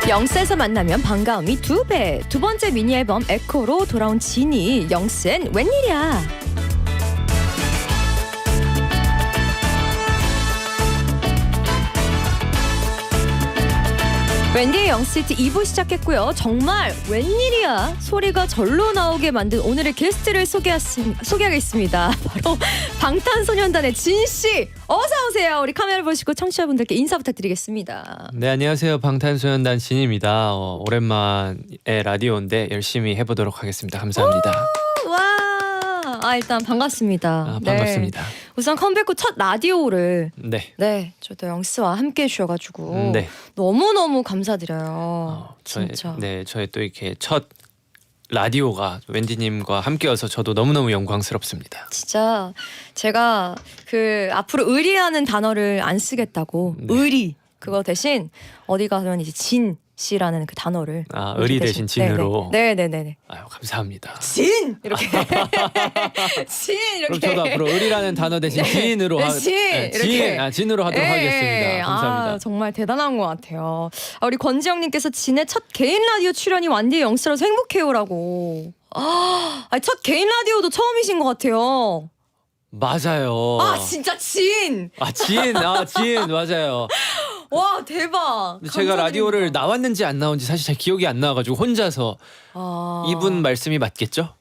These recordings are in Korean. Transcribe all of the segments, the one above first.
영스에서 만나면 반가움이 2배. 두 번째 미니 앨범 에코로 돌아온 진이. 영스엔 웬일이야. 웬디의 영스히트 2부 시작했고요. 정말 웬일이야 소리가 절로 나오게 만든 오늘의 게스트를 소개하겠습니다. 바로 방탄소년단의 진씨, 어서 오세요. 우리 카메라 보시고 청취자분들께 인사 부탁드리겠습니다. 네, 안녕하세요. 방탄소년단 진입니다. 오랜만에 라디오인데 열심히 해보도록 하겠습니다. 감사합니다. 와, 일단 반갑습니다. 반갑습니다. 네. 우선 컴백 후 첫 라디오를 네, 저도 영스와 함께 해주셔가지고 네. 너무너무 감사드려요. 진짜. 저의 또 이렇게 첫 라디오가 웬디님과 함께여서 저도 너무너무 영광스럽습니다. 진짜 제가 그 앞으로 의리라는 단어를 안 쓰겠다고. 네. 의리 그거 대신 어디 가면 이제 진 씨라는 그 단어를 의리 대신 진으로. 네네네. 아유, 감사합니다. 진 이렇게 진 이렇게. 그럼 저도 앞으로 의리라는 단어 대신 진으로 진으로 하도록 하겠습니다. 감사합니다. 정말 대단한 것 같아요. 우리 권지영님께서 진의 첫 개인 라디오 출연이 완디의 영스라서 행복해요라고. 첫 개인 라디오도 처음이신 것 같아요. 맞아요. 진짜 진. 진 맞아요. 와, 대박. 제가 라디오를 나왔는지 안 나온지 사실 잘 기억이 안 나가지고 혼자서 이분 말씀이 맞겠죠?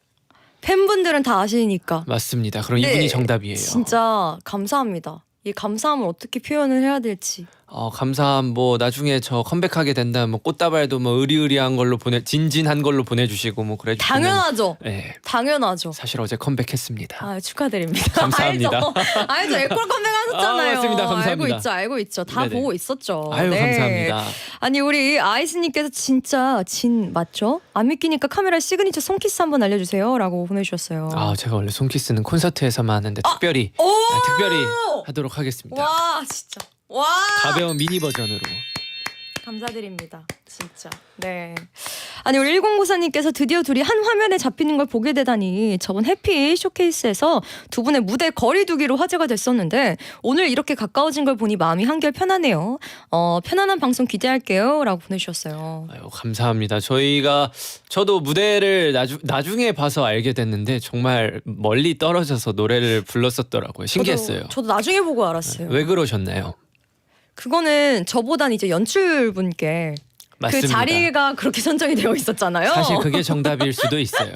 팬분들은 다 아시니까. 맞습니다. 그럼 이분이 정답이에요. 진짜 감사합니다. 이 감사함을 어떻게 표현을 해야 될지. 감사함. 나중에 저 컴백하게 된다면 꽃다발도 의리의리한 걸로 진진한 걸로 보내주시고 그래. 당연하죠. 네. 당연하죠. 사실 어제 컴백했습니다. 축하드립니다. 감사합니다. 알죠. 에콜 컴백하셨잖아요. 맞습니다. 감사합니다. 알고 있죠. 다 네네. 보고 있었죠. 감사합니다. 아니, 우리 아이스님께서 진짜 진 맞죠? 안 믿기니까 카메라 시그니처 손키스 한번 알려주세요라고 보내주셨어요. 제가 원래 손키스는 콘서트에서만 하는데 특별히 하도록 하겠습니다. 와, 진짜. 와, 가벼운 미니 버전으로. 감사드립니다. 진짜. 네. 아니, 우리 1094님께서 드디어 둘이 한 화면에 잡히는 걸 보게 되다니. 저번 해피 쇼케이스에서 두 분의 무대 거리두기로 화제가 됐었는데 오늘 이렇게 가까워진 걸 보니 마음이 한결 편하네요. 편안한 방송 기대할게요 라고 보내주셨어요. 감사합니다. 저도 무대를 나중에 봐서 알게 됐는데 정말 멀리 떨어져서 노래를 불렀었더라고요. 신기했어요. 저도 나중에 보고 알았어요. 왜 그러셨나요? 그거는 저보단 이제 연출분께 맞습니다. 그 자리가 그렇게 선정이 되어 있었잖아요. 사실 그게 정답일 수도 있어요.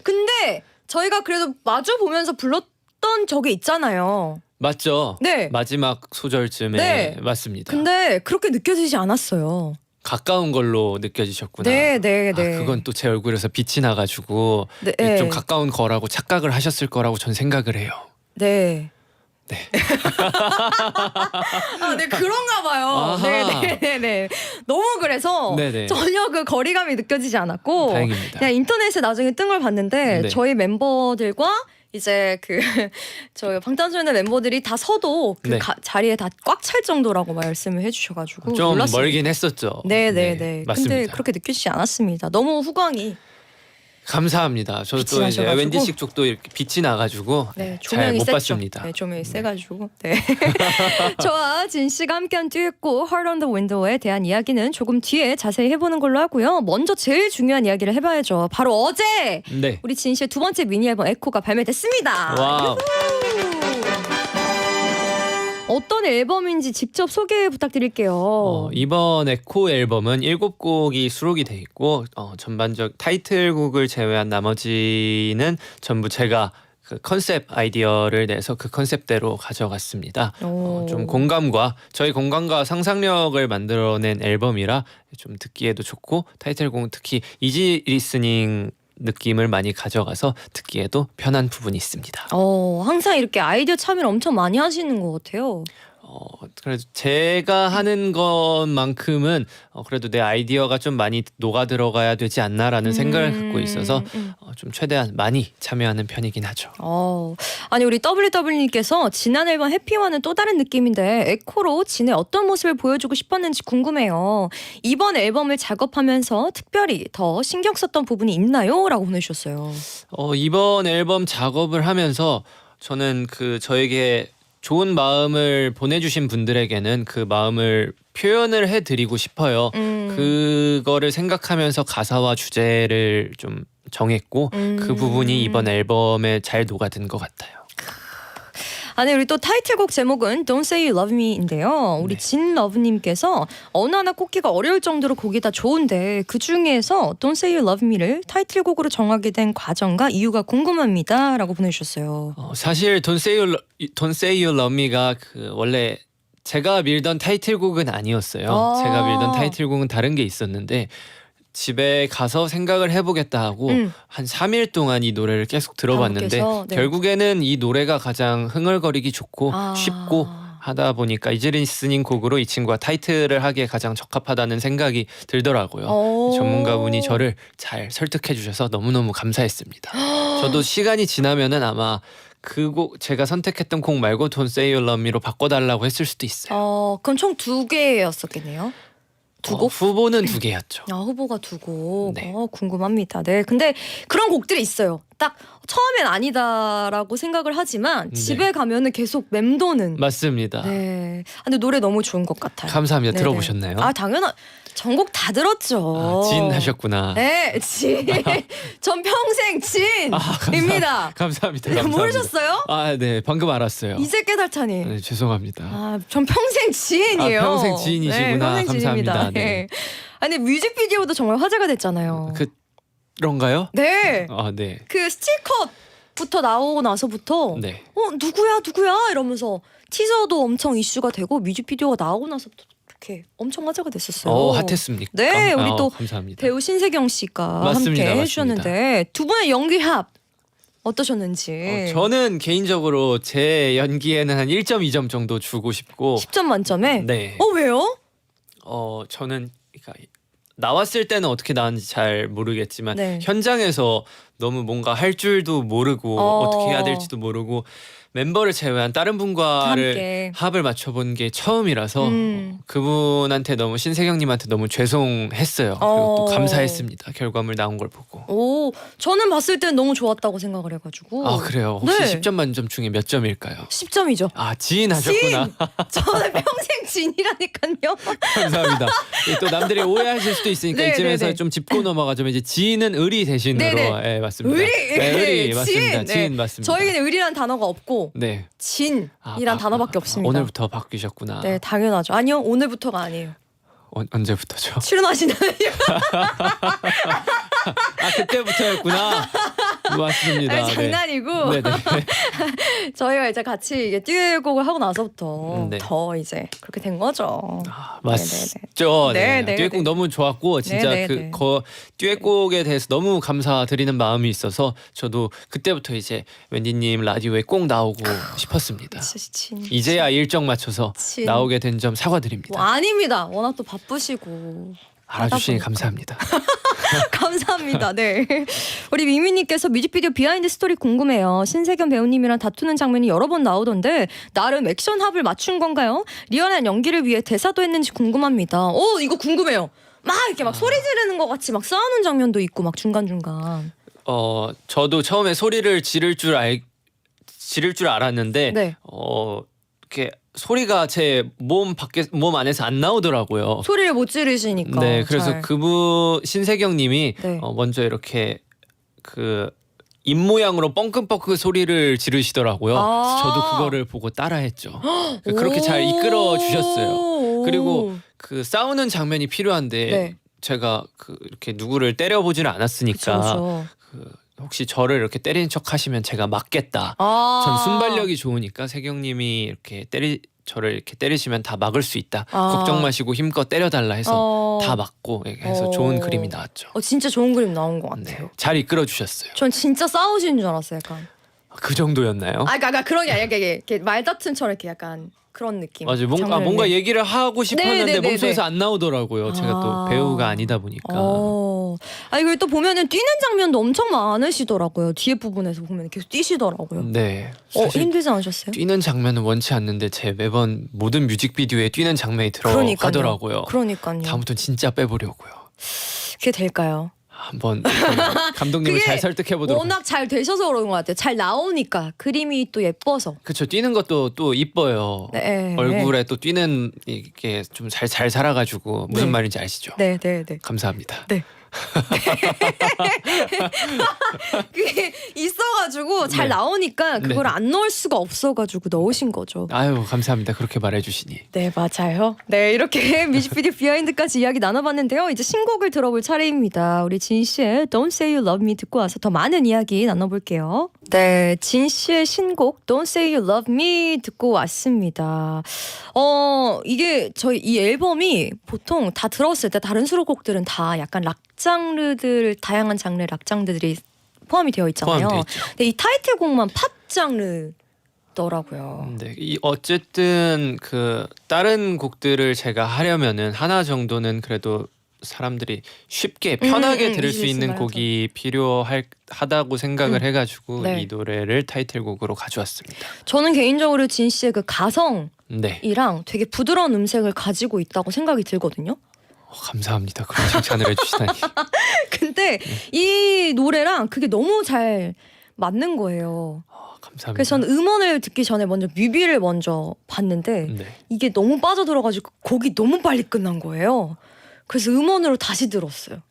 근데 저희가 그래도 마주 보면서 불렀던 적이 있잖아요. 맞죠? 네. 마지막 소절쯤에. 네. 맞습니다. 근데 그렇게 느껴지지 않았어요. 가까운 걸로 느껴지셨구나. 네. 그건 또 제 얼굴에서 빛이 나가지고 좀 가까운 거라고 착각을 하셨을 거라고 전 생각을 해요. 네. 네. 네, 그런가 봐요. 네. 너무 그래서 네네. 전혀 그 거리감이 느껴지지 않았고 다행입니다. 그냥 인터넷에 나중에 뜬 걸 봤는데 네. 저희 멤버들과 이제 저희 방탄소년단 멤버들이 다 서도 그 네. 자리에 다 꽉 찰 정도라고 말씀을 해주셔가지고 좀 놀랐어요. 멀긴 했었죠. 네. 맞습니다. 근데 그렇게 느껴지지 않았습니다. 너무 후광이. 감사합니다. 저도 또 이제 나셔가지고. 웬디식 쪽도 이렇게 빛이 나가지고 네, 잘 조명이 못 셌죠. 봤습니다. 네, 조명이 세가지고. 네. 저와 진 씨가 함께한 듀엣곡 Heart on the Window에 대한 이야기는 조금 뒤에 자세히 해보는 걸로 하고요. 먼저 제일 중요한 이야기를 해봐야죠. 바로 어제 네. 우리 진 씨의 두 번째 미니 앨범 에코가 발매됐습니다. 와우. 어떤 앨범인지 직접 소개 부탁드릴게요. 이번 에코 앨범은 7곡이 수록이 돼 있고 전반적 타이틀곡을 제외한 나머지는 전부 제가 그 컨셉 아이디어를 내서 그 컨셉대로 가져갔습니다. 좀 저희 공감과 상상력을 만들어낸 앨범이라 좀 듣기에도 좋고 타이틀곡은 특히 이지 리스닝 느낌을 많이 가져가서 듣기에도 편한 부분이 있습니다. 항상 이렇게 아이디어 참여를 엄청 많이 하시는 것 같아요. 그래도 제가 하는 것만큼은 그래도 내 아이디어가 좀 많이 녹아 들어가야 되지 않나라는 생각을 갖고 있어서 좀 최대한 많이 참여하는 편이긴 하죠. 아니, 우리 WW님께서 지난 앨범 해피와는 또 다른 느낌인데 에코로 진의 어떤 모습을 보여주고 싶었는지 궁금해요. 이번 앨범을 작업하면서 특별히 더 신경 썼던 부분이 있나요? 라고 보내주셨어요. 이번 앨범 작업을 하면서 저는 저에게 좋은 마음을 보내주신 분들에게는 그 마음을 표현을 해드리고 싶어요. 그거를 생각하면서 가사와 주제를 좀 정했고 그 부분이 이번 앨범에 잘 녹아든 것 같아요. 아니 우리 또 타이틀곡 제목은 Don't Say You Love Me인데요. 우리 네. 진러브님께서 어느 하나 꼽기가 어려울 정도로 곡이 다 좋은데 그 중에서 Don't Say You Love Me를 타이틀곡으로 정하게 된 과정과 이유가 궁금합니다라고 보내주셨어요. 사실 Don't Say You Love Me가 그 원래 제가 밀던 타이틀곡은 아니었어요. 아. 제가 밀던 타이틀곡은 다른 게 있었는데 집에 가서 생각을 해보겠다 하고 한 3일 동안 이 노래를 계속 들어봤는데 반복해서, 네. 결국에는 이 노래가 가장 흥얼거리기 좋고 아. 쉽고 하다 보니까 이즈리스닝 곡으로 이 친구가 타이틀을 하기에 가장 적합하다는 생각이 들더라고요. 오. 전문가분이 저를 잘 설득해 주셔서 너무너무 감사했습니다. 저도 시간이 지나면은 아마 그 곡 제가 선택했던 곡 말고 Don't Say You Love Me로 바꿔달라고 했을 수도 있어요. 그럼 총 2개였었겠네요. 두 곡? 후보는 2개였죠. 후보가 2곡. 네. 궁금합니다. 네, 근데 그런 곡들이 있어요. 딱 처음엔 아니다라고 생각을 하지만 네. 집에 가면은 계속 맴도는. 맞습니다. 네. 근데 노래 너무 좋은 것 같아요. 감사합니다. 네네. 들어보셨나요? 당연한. 전곡 다 들었죠. 진 하셨구나. 네, 진. 전 평생 진입니다. 감사합니다. 모르셨어요? 네. 방금 알았어요. 이제 깨달다니. 네, 죄송합니다. 전 평생 지인이에요. 평생 지인이시구나. 네, 평생 지인입니다. 감사합니다. 네. 네. 아니 뮤직비디오도 정말 화제가 됐잖아요. 그런가요? 네. 네. 그 스티커부터 나오고 나서부터 네. 누구야 이러면서 티저도 엄청 이슈가 되고 뮤직비디오가 나오고 나서부터 이렇게 엄청 화제가 됐었어요. 핫했습니까? 네, 우리 또 감사합니다. 배우 신세경 씨가 맞습니다, 함께 맞습니다. 해주셨는데 두 분의 연기 합 어떠셨는지. 저는 개인적으로 제 연기에는 한 1.2점 정도 주고 싶고 10점 만점에. 네. 왜요? 저는 그러니까 나왔을 때는 어떻게 나왔는지 잘 모르겠지만 네. 현장에서 너무 뭔가 할 줄도 모르고 어떻게 해야 될지도 모르고 멤버를 제외한 다른 분과를 함께. 합을 맞춰본 게 처음이라서 음. 그분한테 너무 신세경님한테 너무 죄송했어요. 그리고 또 감사했습니다. 결과물 나온 걸 보고. 저는 봤을 땐 너무 좋았다고 생각을 해가지고. 그래요? 혹시 네. 10점 만점 중에 몇 점일까요? 10점이죠. 지인 하셨구나. 저는 평생 진이라니까요. 감사합니다. 또 남들이 오해하실 수도 있으니까 네, 이쯤에서 네, 네. 좀 짚고 넘어가자면 이제 지인은 의리 대신으로 네, 맞습니다. 의리. 네, 의리 맞습니다. 진. 지인 네. 맞습니다. 저에게는 의리란 단어가 없고 네. 진이란 단어밖에 없습니다. 오늘부터 바뀌셨구나. 네, 당연하죠. 아니요, 오늘부터가 아니에요. 언제부터죠? 출연하시나요? 그때부터였구나. 맞습니다. 아니, 장난이고. 네. 네네. 저희가 이제 같이 이게 듀엣곡을 하고 나서부터 네. 더 이제 그렇게 된 거죠. 맞죠. 네, 네, 듀엣곡 네. 너무 좋았고 진짜 네, 네, 네. 듀엣곡에 대해서 너무 감사드리는 마음이 있어서 저도 그때부터 이제 웬디님 라디오에 꼭 나오고 싶었습니다. 진. 이제야 일정 맞춰서 진. 나오게 된 점 사과드립니다. 아닙니다. 워낙 또 바쁘시고. 알아주시니 하다 보니까. 감사합니다. 감사합니다. 네. 우리 미미님께서 뮤직비디오 비하인드 스토리 궁금해요. 신세경 배우님이랑 다투는 장면이 여러 번 나오던데 나름 액션 합을 맞춘 건가요? 리얼한 연기를 위해 대사도 했는지 궁금합니다. 이거 궁금해요. 막 이렇게 막 소리 지르는 것 같이 막 싸우는 장면도 있고 막 중간중간. 저도 처음에 소리를 지를 줄 알았는데 네. 이렇게 소리가 제 몸 안에서 안 나오더라고요. 소리를 못 지르시니까. 네, 그래서 잘. 그분 신세경님이 네. 먼저 이렇게 그 입 모양으로 뻥긋뻥긋 소리를 지르시더라고요. 그래서 저도 그거를 보고 따라했죠. 그렇게 잘 이끌어 주셨어요. 그리고 그 싸우는 장면이 필요한데 네. 제가 이렇게 누구를 때려보지는 않았으니까 그쵸. 혹시 저를 이렇게 때리는 척 하시면 제가 맞겠다. 전 순발력이 좋으니까 세경님이 이렇게 저를 이렇게 때리시면 다 막을 수 있다. 걱정 마시고 힘껏 때려달라 해서 다 막고 해서 좋은 그림이 나왔죠. 진짜 좋은 그림 나온 것 네, 같아요. 잘 이끌어 주셨어요. 전 진짜 싸우시는 줄 알았어요, 약간. 그 정도였나요? 그러니까 그런 게 아니라 이렇게 말다툼처럼 이렇게 약간 그런 느낌. 맞아요. 장면을. 뭔가 얘기를 하고 싶었는데 네, 네, 몸속에서 네. 안 나오더라고요. 제가 또 배우가 아니다 보니까. 이걸 또 보면은 뛰는 장면도 엄청 많으시더라고요. 뒤에 부분에서 보면 계속 뛰시더라고요. 네. 사실 힘들지 않으셨어요? 뛰는 장면은 원치 않는데 제 매번 모든 뮤직비디오에 뛰는 장면이 들어가더라고요. 그러니까요. 다음부터는 진짜 빼보려고요. 그게 될까요? 한번 감독님을 그게 잘 설득해 보도록. 워낙 잘 되셔서 그런 것 같아요. 잘 나오니까 그림이 또 예뻐서. 그쵸, 뛰는 것도 또 이뻐요. 네. 얼굴에 또 뛰는 이게 좀 잘 살아가지고 무슨 네. 말인지 아시죠? 네, 네, 네. 감사합니다. 네. 그게 있어가지고 잘 네. 나오니까 그걸 네. 안 넣을 수가 없어가지고 넣으신 거죠. 아유, 감사합니다. 그렇게 말해주시니. 네, 맞아요. 네, 이렇게 뮤직비디오 비하인드까지 이야기 나눠봤는데요. 이제 신곡을 들어볼 차례입니다. 우리 진 씨의 Don't Say You Love Me 듣고 와서 더 많은 이야기 나눠볼게요. 네, 진 씨의 신곡 Don't Say You Love Me 듣고 왔습니다. 이게 저희 이 앨범이 보통 다 들었을 때 다른 수록곡들은 다 약간 락 장르들, 다양한 장르의 락 장르들이 포함이 되어 있잖아요. 포함돼 있죠. 근데 이 타이틀곡만 팝 장르더라고요. 네, 어쨌든 그 다른 곡들을 제가 하려면은 하나 정도는 그래도 사람들이 쉽게 편하게 들을 수 있는 곡이 필요하다고 생각을 해가지고 네. 이 노래를 타이틀곡으로 가져왔습니다. 저는 개인적으로 진 씨의 그 가성이랑 네, 되게 부드러운 음색을 가지고 있다고 생각이 들거든요. 감사합니다. 그런 칭찬을 해주시다니. 근데 이 노래랑 그게 너무 잘 맞는 거예요. 감사합니다. 그래서 저는 음원을 듣기 전에 먼저 뮤비를 먼저 봤는데 네. 이게 너무 빠져들어가지고 곡이 너무 빨리 끝난 거예요. 그래서 음원으로 다시 들었어요.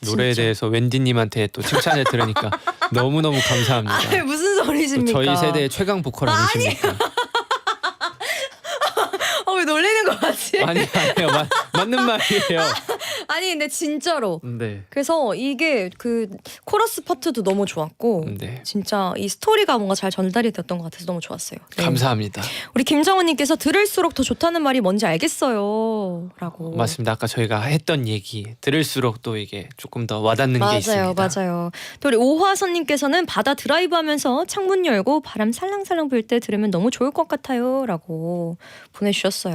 노래에 진짜. 대해서 웬디님한테 또 칭찬을 들으니까 너무너무 감사합니다. 아, 무슨 또 소리십니까? 저희 세대의 최강 보컬 아니십니까? 왜 놀리는 거 같지? 아니요, 맞는 말이에요. 아니 근데 진짜로. 네. 그래서 이게 그 코러스 파트도 너무 좋았고 네. 진짜 이 스토리가 뭔가 잘 전달이 됐던 것 같아서 너무 좋았어요. 네. 감사합니다. 우리 김정은님께서 들을수록 더 좋다는 말이 뭔지 알겠어요. 라고. 맞습니다. 아까 저희가 했던 얘기 들을수록 또 이게 조금 더 와닿는 게 있습니다. 맞아요. 또 우리 오화선님께서는 바다 드라이브하면서 창문 열고 바람 살랑살랑 불 때 들으면 너무 좋을 것 같아요.라고 보내주셨어요.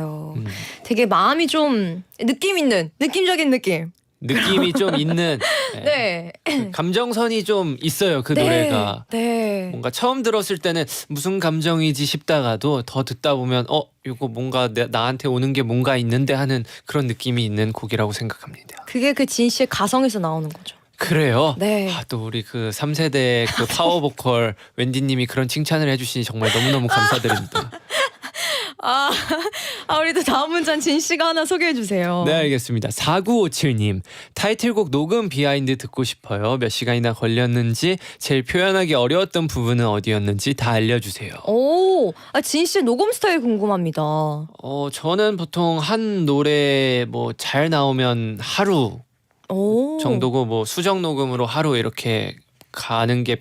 되게 마음이 좀 느낌적인 느낌. 느낌이 좀 있는 네. 감정선이 좀 있어요. 그 네. 노래가 네. 뭔가 처음 들었을 때는 무슨 감정이지 싶다가도 더 듣다 보면 이거 뭔가 나한테 오는 게 뭔가 있는데 하는 그런 느낌이 있는 곡이라고 생각합니다. 그게 그 진 씨의 가성에서 나오는 거죠. 그래요? 네. 또 우리 그 3세대 그 파워 보컬 웬디님이 그런 칭찬을 해주시니 정말 너무너무 감사드립니다. 우리도 다음 문장 진 씨가 하나 소개해 주세요. 네, 알겠습니다. 4957님 타이틀곡 녹음 비하인드 듣고 싶어요. 몇 시간이나 걸렸는지 제일 표현하기 어려웠던 부분은 어디였는지 다 알려주세요. 오, 진 씨 녹음 스타일 궁금합니다. 저는 보통 한 노래 뭐 잘 나오면 하루 오. 정도고 뭐 수정 녹음으로 하루 이렇게 가는 게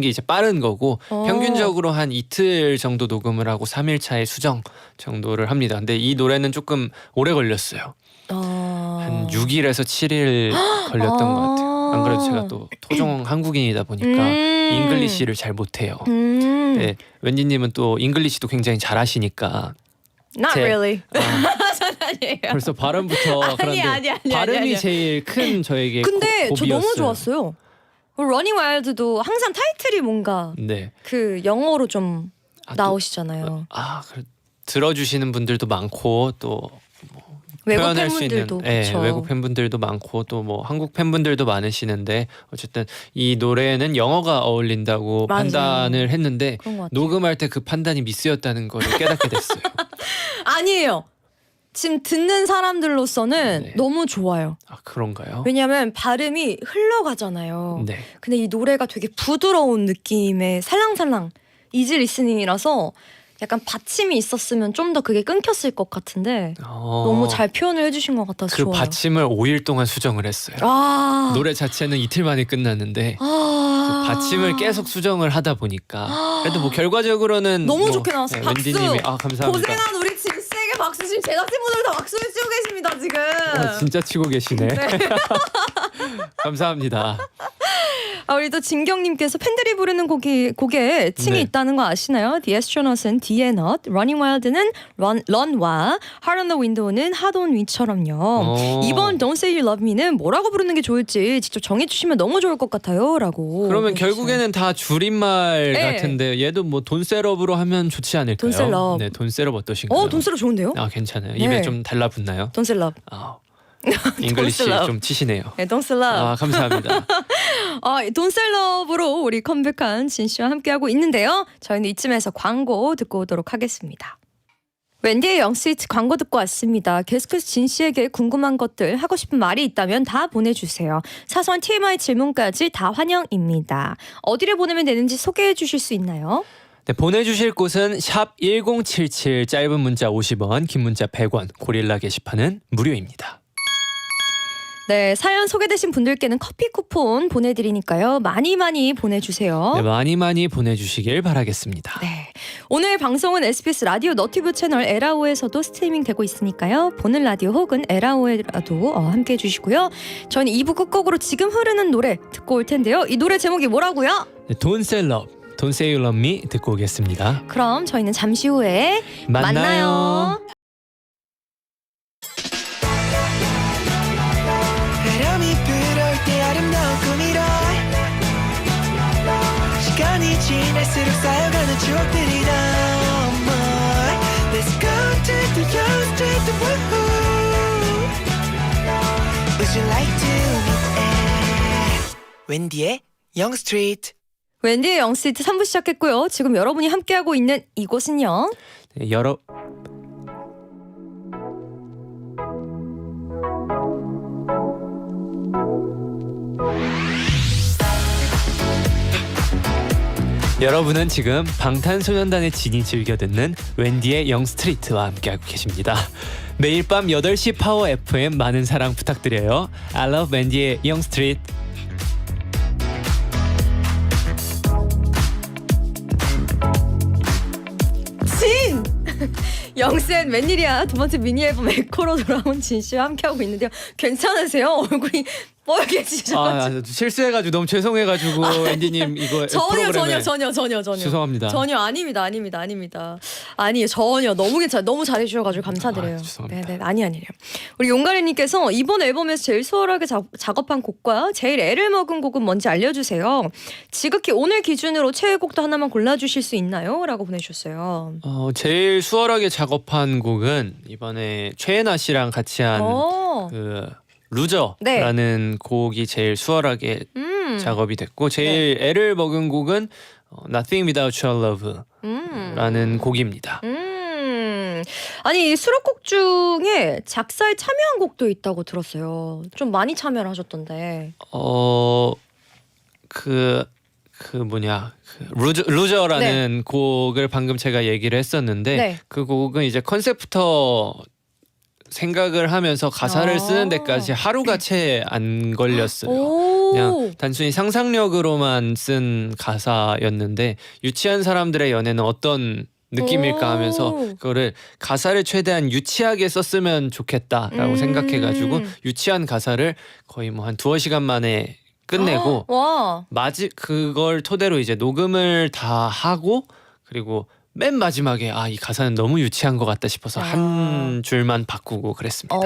이제 빠른 거고 평균적으로 한 이틀 정도 녹음을 하고 3일 차에 수정 정도를 합니다. 근데 이 노래는 조금 오래 걸렸어요. 한 6일에서 7일 걸렸던 것 같아요. 안 그래도 제가 또 토종 한국인이다 보니까 잉글리시를 잘 못해요. 네, 웬디님은 또 잉글리시도 굉장히 잘하시니까 Not really. 아니에요. 벌써 발음부터 그런데 아니, 발음이 아니야. 제일 큰 저에게 근데 저 너무 고비였어요. 좋았어요. 러닝 와일드도 항상 타이틀이 뭔가 네. 그 영어로 좀 또, 나오시잖아요. 들어주시는 분들도 많고 또 외국 표현할 수 있는 팬분들도 그쵸. 외국 팬분들도 많고 또 뭐 한국 팬분들도 많으시는데 어쨌든 이 노래는 영어가 어울린다고 맞아요. 판단을 했는데 그런 것 같아요. 녹음할 때 그 판단이 미스였다는 걸 깨닫게 됐어요. 아니에요. 지금 듣는 사람들로서는 네. 너무 좋아요. 그런가요? 왜냐하면 발음이 흘러가잖아요. 네. 근데 이 노래가 되게 부드러운 느낌의 살랑살랑 이지 리스닝이라서 약간 받침이 있었으면 좀 더 그게 끊겼을 것 같은데 너무 잘 표현을 해주신 것 같아서 그 좋아요. 받침을 5일 동안 수정을 했어요. 노래 자체는 이틀 만에 끝났는데 그 받침을 계속 수정을 하다 보니까 그래도 뭐 결과적으로는 너무 좋게 나왔어요. 박수. 웬디님이 감사합니다. 고생한 우리 진세에게 박수. 지금 제작진분들 다 박수를 치고 계십니다 지금. 진짜 치고 계시네. 감사합니다. 우리 또 진경님께서 팬들이 부르는 곡에 칭이 네. 있다는 거 아시나요? The Astronaut은 The Not, Running Wild는 Run와 Heart on the Window는 Hard on Me처럼요. 이번 Don't Say You Love Me는 뭐라고 부르는 게 좋을지 직접 정해주시면 너무 좋을 것 같아요라고. 그러면 해주셨어요. 결국에는 다 줄임말 네. 같은데 얘도 뭐 돈셋업으로 하면 좋지 않을까요? 돈셋업. 네, 돈셋업 어떠신가요? 돈세로 좋은데요? 괜찮아요. 네. 입에 좀 달라붙나요? Don't Say Love. 잉글리시 Don't 좀 치시네요. 네, Don't Sell Love. 아, 감사합니다. Don't Sell Love로 우리 컴백한 진 씨와 함께하고 있는데요. 저희는 이쯤에서 광고 듣고 오도록 하겠습니다. 웬디의 영스위트 광고 듣고 왔습니다. 계속해서 진 씨에게 궁금한 것들, 하고 싶은 말이 있다면 다 보내주세요. 사소한 TMI 질문까지 다 환영입니다. 어디를 보내면 되는지 소개해 주실 수 있나요? 네, 보내주실 곳은 샵 1077, 짧은 문자 50원, 긴 문자 100원, 고릴라 게시판은 무료입니다. 네, 사연 소개되신 분들께는 커피 쿠폰 보내드리니까요. 많이 보내주세요. 네, 많이 보내주시길 바라겠습니다. 네, 오늘 방송은 SBS 라디오 너튜브 채널 에라오에서도 스트리밍 되고 있으니까요. 보는 라디오 혹은 에라오에라도 함께 해주시고요. 저는 2부 끝곡으로 지금 흐르는 노래 듣고 올 텐데요. 이 노래 제목이 뭐라고요? 네, Don't Say Love, Don't Say You Love Me 듣고 오겠습니다. 그럼 저희는 잠시 후에 만나요. 바람이 불어올 때 아름다운 꿈이라 시간이 지날수록 쌓여가는 추억들이 더 more Let's go to the young street woohoo Would you like to meet at 웬디의 Young Street 웬디의 영스위트 3부 시작했고요. 지금 여러분이 함께하고 있는 이곳은요. 네, 여러분은 지금 방탄소년단의 진이 즐겨 듣는 웬디의 영스트리트와 함께하고 계십니다. 매일 밤 8시 파워 FM 많은 사랑 부탁드려요. I love 웬디의 영스트리트. 진! 영센 웬일이야. 두 번째 미니 앨범 에코로 돌아온 진 씨와 함께하고 있는데요. 괜찮으세요? 얼굴이 뻘개지셔가지고. 실수해가지고 너무 죄송해가지고 웬디님 이거 프로그램에 전혀 죄송합니다. 전혀 아닙니다. 아니에요, 전혀 너무 괜찮아요. 너무 잘해주셔가지고 감사드려요. 죄송합니다. 네네, 아니에요. 우리 용가리님께서 이번 앨범에서 제일 수월하게 작업한 곡과 제일 애를 먹은 곡은 뭔지 알려주세요. 지극히 오늘 기준으로 최애곡도 하나만 골라주실 수 있나요? 라고 보내주셨어요. 제일 수월하게 작업한 곡은 이번에 최애나 씨랑 같이 한 그 루저라는 곡이 제일 수월하게 작업이 됐고 제일 애를 먹은 곡은 Nothing Without Your Love라는 곡입니다. 아니 수록곡 중에 작사에 참여한 곡도 있다고 들었어요. 좀 많이 참여를 하셨던데. 루저라는 곡을 방금 제가 얘기를 했었는데 그 곡은 이제 컨셉부터 생각을 하면서 가사를 쓰는 데까지 하루가 채 안 걸렸어요. 그냥 단순히 상상력으로만 쓴 가사였는데 유치한 사람들의 연애는 어떤 느낌일까 하면서 그거를 가사를 최대한 유치하게 썼으면 좋겠다라고 생각해가지고 유치한 가사를 거의 뭐 한 2시간 만에 끝내고 그걸 토대로 이제 녹음을 다 하고 그리고 맨 마지막에 이 가사는 너무 유치한 것 같다 싶어서 한 줄만 바꾸고 그랬습니다.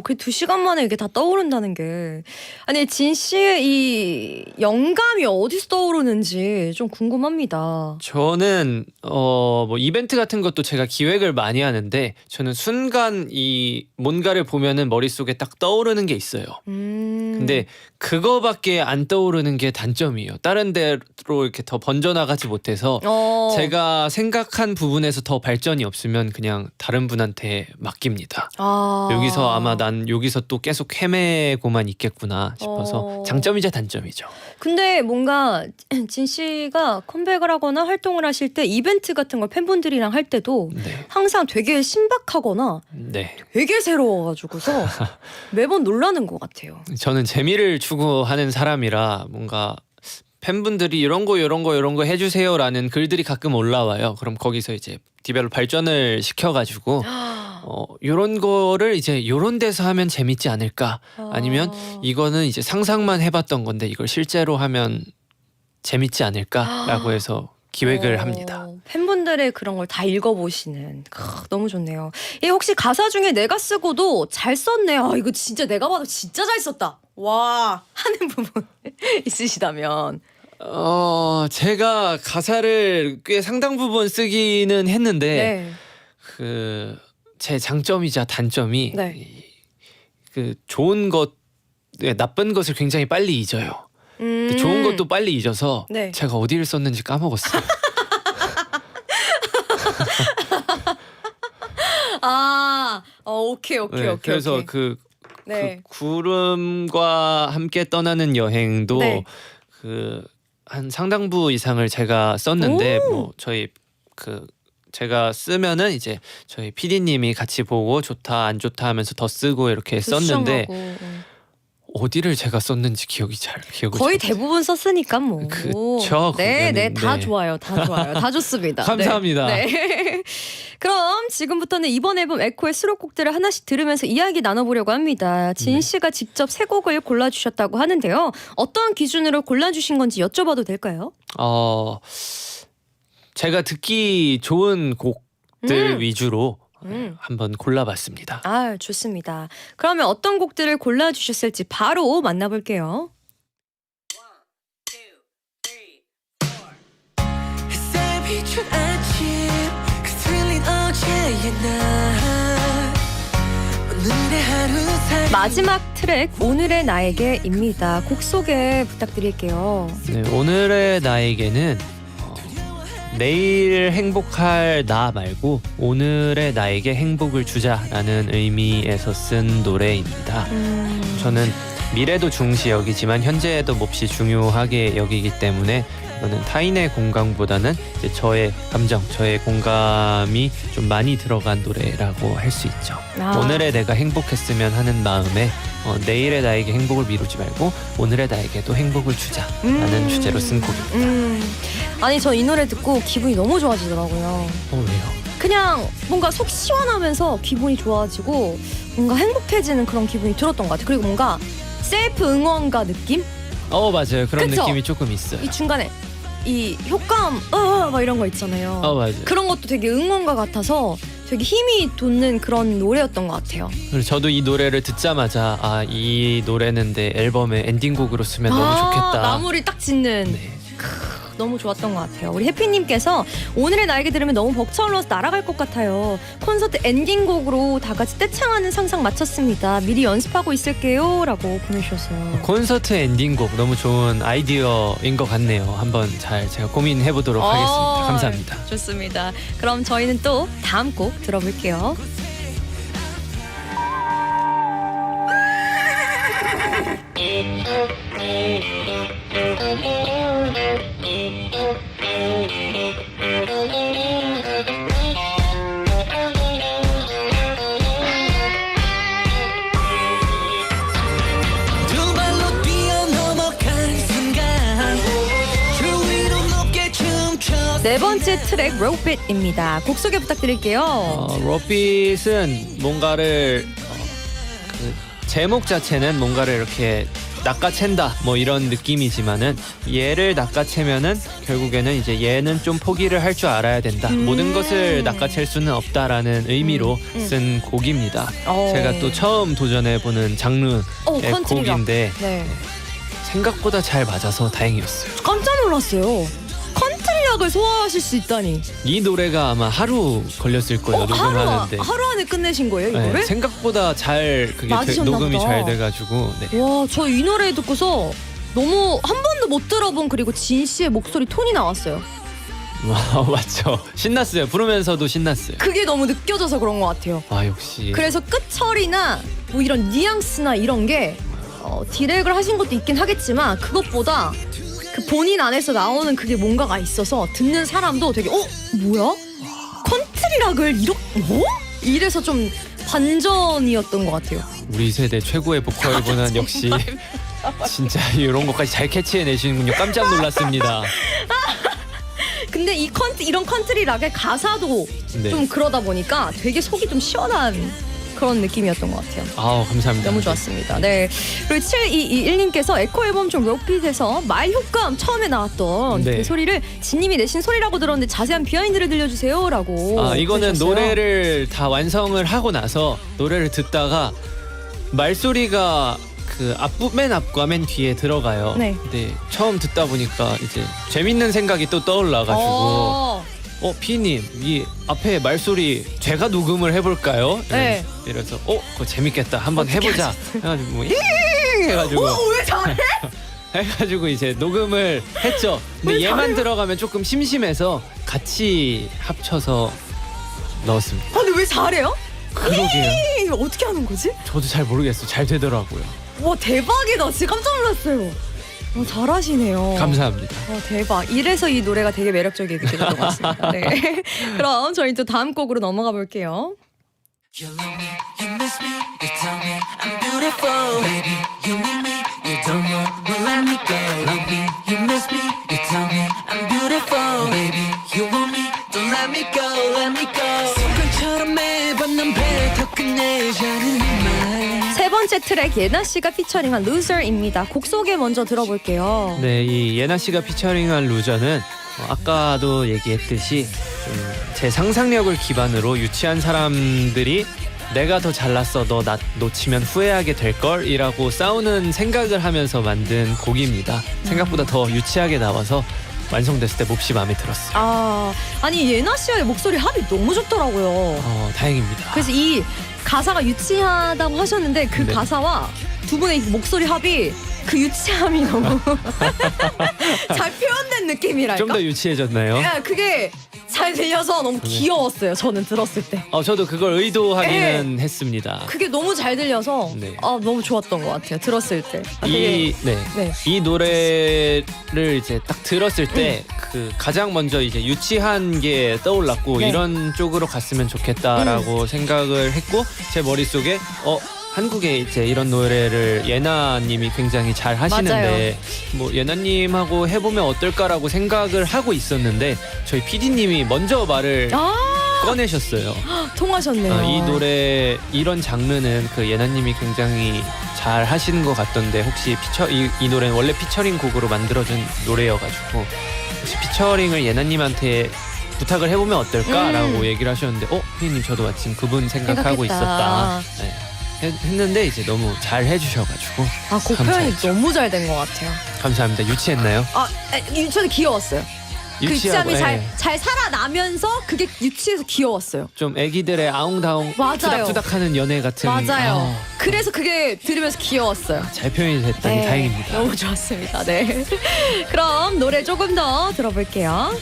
그 2시간 만에 이게 다 떠오른다는 게 아니 진 씨의 이 영감이 어디서 떠오르는지 좀 궁금합니다. 저는 뭐 이벤트 같은 것도 제가 기획을 많이 하는데 저는 순간 이 뭔가를 보면은 머릿속에 딱 떠오르는 게 있어요. 근데 그거밖에 안 떠오르는 게 단점이에요. 다른 데로 이렇게 더 번져나가지 못해서 제가 생각한 부분에서 더 발전이 없으면 그냥 다른 분한테 맡깁니다. 여기서 아마 난 여기서 또 계속 헤매고만 있겠구나 싶어서 장점이자 단점이죠. 근데 뭔가 진 씨가 컴백을 하거나 활동을 하실 때 이벤트 같은 걸 팬분들이랑 할 때도 항상 되게 신박하거나 되게 새로워가지고서 매번 놀라는 것 같아요. 저는 재미를 추구하는 사람이라 뭔가 팬분들이 이런 거 해주세요라는 글들이 가끔 올라와요. 그럼 거기서 이제 디벨로 발전을 시켜가지고 이런 거를 이제 이런 데서 하면 재밌지 않을까 아니면 이거는 이제 상상만 해봤던 건데 이걸 실제로 하면 재밌지 않을까라고 해서 기획을 합니다. 팬분들의 그런 걸 다 읽어보시는 너무 좋네요. 혹시 가사 중에 내가 쓰고도 잘 썼네. 이거 진짜 내가 봐도 진짜 잘 썼다. 와 하는 부분 있으시다면. 제가 가사를 꽤 상당 부분 쓰기는 했는데 그 제 장점이자 단점이 그 좋은 것, 나쁜 것을 굉장히 빨리 잊어요. 근데 좋은 것도 빨리 잊어서 네. 제가 어디를 썼는지 까먹었어요. 오케이. 네, 그래서 오케이. 그 네. 구름과 함께 떠나는 여행도 네. 그 한 상당부 이상을 제가 썼는데 뭐 저희 그 제가 쓰면은 이제 저희 PD님이 같이 보고 좋다 안 좋다 하면서 더 쓰고 이렇게 썼는데 수정하고. 어디를 제가 썼는지 기억이 거의 잘 대부분 썼으니까 뭐. 그쵸, 네, 그거는, 다 네. 좋아요. 다 좋습니다. 감사합니다. 네. 그럼 지금부터는 이번 앨범 에코의 수록곡들을 하나씩 들으면서 이야기 나눠보려고 합니다. 진 씨가 직접 세 곡을 골라주셨다고 하는데요. 어떤 기준으로 골라주신 건지 여쭤봐도 될까요? 제가 듣기 좋은 곡들 위주로 한번 골라봤습니다. 아, 좋습니다. 그러면 어떤 곡들을 골라주셨을지 바로 만나볼게요. 햇살 비춘 아침 그 틀린 어제의 날 오늘의 하루 살 마지막 트랙 오늘의 나에게입니다. 곡 소개 부탁드릴게요. 네, 오늘의 나에게는 내일 행복할 나 말고 오늘의 나에게 행복을 주자라는 의미에서 쓴 노래입니다. 저는 미래도 중시 여기지만 현재에도 몹시 중요하게 여기기 때문에 이거는 타인의 공감보다는 이제 저의 감정, 저의 공감이 좀 많이 들어간 노래라고 할 수 있죠. 오늘의 내가 행복했으면 하는 마음에 내일의 나에게 행복을 미루지 말고 오늘의 나에게도 행복을 주자라는 주제로 쓴 곡입니다. 아니 저 이 노래 듣고 기분이 너무 좋아지더라고요. 왜요? 그냥 뭔가 속 시원하면서 기분이 좋아지고 뭔가 행복해지는 그런 기분이 들었던 것 같아요. 그리고 뭔가 셀프 응원가 느낌? 맞아요. 그런 그쵸? 느낌이 조금 있어요. 이 중간에 이 효과음 막 이런 거 있잖아요. 맞아요. 그런 것도 되게 응원가 같아서 되게 힘이 돋는 그런 노래였던 것 같아요. 그리고 저도 이 노래를 듣자마자 이 노래는 내 앨범의 엔딩곡으로 쓰면 너무 좋겠다. 마무리 딱 짓는. 네. 너무 좋았던 것 같아요. 우리 해피님께서 오늘의 나에게 들으면 너무 벅차올라서 날아갈 것 같아요. 콘서트 엔딩곡으로 다 같이 떼창하는 상상 마쳤습니다. 미리 연습하고 있을게요 라고 보내주셨어요. 콘서트 엔딩곡 너무 좋은 아이디어인 것 같네요. 한번 잘 제가 고민해보도록 하겠습니다. 감사합니다. 좋습니다. 그럼 저희는 또 다음 곡 들어볼게요. 두 발로 뛰어넘어가는 순간 주 위로 높게 춤춰 네 번째 트랙 로빗입니다. 곡 소개 부탁드릴게요. 로빗은 뭔가를 그 제목 자체는 뭔가를 이렇게 낚아챈다 뭐 이런 느낌이지만은 얘를 낚아채면은 결국에는 이제 얘는 좀 포기를 할 줄 알아야 된다. 모든 것을 낚아챌 수는 없다라는 의미로 쓴 곡입니다. 제가 또 처음 도전해보는 장르의 컨트리 락. 곡인데 네. 생각보다 잘 맞아서 다행이었어요. 깜짝 놀랐어요. 컨트리락을 소화하실 수 있다니. 이 노래가 아마 하루 걸렸을 거예요. 녹음하는데. 하루 안에 끝내신 거예요 이거를? 네, 생각보다 잘 그게 맞으셨나 녹음이 보다. 잘 돼가지고 네. 와, 저 이 노래 듣고서 너무 한 번도 못 들어본 그리고 진 씨의 목소리 톤이 나왔어요. 맞죠. 신났어요. 부르면서도 신났어요. 그게 너무 느껴져서 그런 것 같아요. 역시. 그래서 끝처리나 뭐 이런 뉘앙스나 이런 게 디렉을 하신 것도 있긴 하겠지만 그것보다 그 본인 안에서 나오는 그게 뭔가가 있어서 듣는 사람도 되게 뭐야? 컨트리락을 이래서 좀 반전이었던 것 같아요. 우리 세대 최고의 보컬분은 역시 진짜 이런 것까지 잘 캐치해내시는군요. 깜짝 놀랐습니다. 근데 이런 컨트리락의 가사도 네. 좀 그러다 보니까 되게 속이 좀 시원한 그런 느낌이었던 것 같아요. 감사합니다. 너무 좋았습니다. 네. 그리고 7221님께서 에코 앨범 좀 로핏에서 말 효과음 처음에 나왔던 네. 그 소리를 진님이 내신 소리라고 들었는데 자세한 비하인드를 들려주세요라고. 이거는 보내주셨어요. 노래를 다 완성을 하고 나서 노래를 듣다가 말소리가 그 맨 앞과 맨 뒤에 들어가요. 네. 근데 처음 듣다 보니까 이제 재밌는 생각이 또 떠올라가지고 피디님 이 앞에 말소리 제가 녹음을 해볼까요? 네. 이래서 그거 재밌겠다 한번 해보자 해가지고 뭐 해가지고 왜 잘해? 해가지고 이제 녹음을 했죠. 근데 왜 얘만 잘해요? 들어가면 조금 심심해서 같이 합쳐서 넣었습니다. 근데 왜 잘해요? 그러게요. 이거 어떻게 하는 거지? 저도 잘 모르겠어요. 잘 되더라고요. 와 대박이다. 진짜 깜짝 놀랐어요. 잘하시네요. 감사합니다. 대박. 이래서 이 노래가 되게 매력적이게 느껴졌던 것 같습니다. 네. 그럼 저희 또 다음 곡으로 넘어가 볼게요. You love me, you miss me, you tell me I'm beautiful. Baby, you need me, you don't know, well let me go. Love me, you miss me, you tell me I'm beautiful. Baby, you want me, don't let me go, let me go. 습관처럼 매번 넌 배를 더 끝내자는 말. 세 번째 트랙 예나 씨가 피처링한 Loser입니다. 곡 소개 먼저 들어볼게요. 네, 이 예나 씨가 피처링한 루저는 아까도 얘기했듯이 좀 제 상상력을 기반으로 유치한 사람들이 내가 더 잘났어 너 나 놓치면 후회하게 될걸 이라고 싸우는 생각을 하면서 만든 곡입니다. 생각보다 더 유치하게 나와서 완성됐을 때 몹시 마음에 들었어요. 아니 예나 씨의 목소리 합이 너무 좋더라고요. 다행입니다. 그래서 이 가사가 유치하다고 하셨는데 그 네. 가사와 두 분의 목소리 합이 그 유치함이 너무 잘 표현된 느낌이랄까? 좀 더 유치해졌나요? 야, 그게 잘 들려서 너무 귀여웠어요. 저는 들었을 때. 저도 그걸 의도하기는 했습니다. 그게 너무 잘 들려서 네. 너무 좋았던 것 같아요. 들었을 때. 되게, 네. 이 노래를 이제 딱 들었을 때 그 가장 먼저 이제 유치한 게 떠올랐고 네. 이런 쪽으로 갔으면 좋겠다라고 생각을 했고 제 머릿속에 한국에 이제 이런 노래를 예나님이 굉장히 잘 하시는데 뭐 예나님하고 해보면 어떨까라고 생각을 하고 있었는데 저희 PD님이 먼저 말을 꺼내셨어요. 통하셨네요. 이 노래 이런 장르는 그 예나님이 굉장히 잘 하시는 것 같던데 혹시 이 노래는 원래 피처링 곡으로 만들어진 노래여가지고 혹시 피처링을 예나님한테 부탁을 해보면 어떨까라고 얘기를 하셨는데 피디님 저도 마침 그분 생각하고 생각했다. 있었다. 네. 했는데 이제 너무 잘 해주셔가지고 곡 표현이 감사했죠. 너무 잘 된 것 같아요. 감사합니다. 유치했나요? 저는 귀여웠어요. 그 유치함이 예. 잘 살아나면서 그게 유치해서 귀여웠어요. 좀 애기들의 아웅다웅 맞아요. 투닥투닥하는 연애 같은 맞아요. 그래서 그게 들으면서 귀여웠어요. 잘 표현이 됐다니 다행입니다. 너무 좋았습니다. 네. 그럼 노래 조금 더 들어볼게요.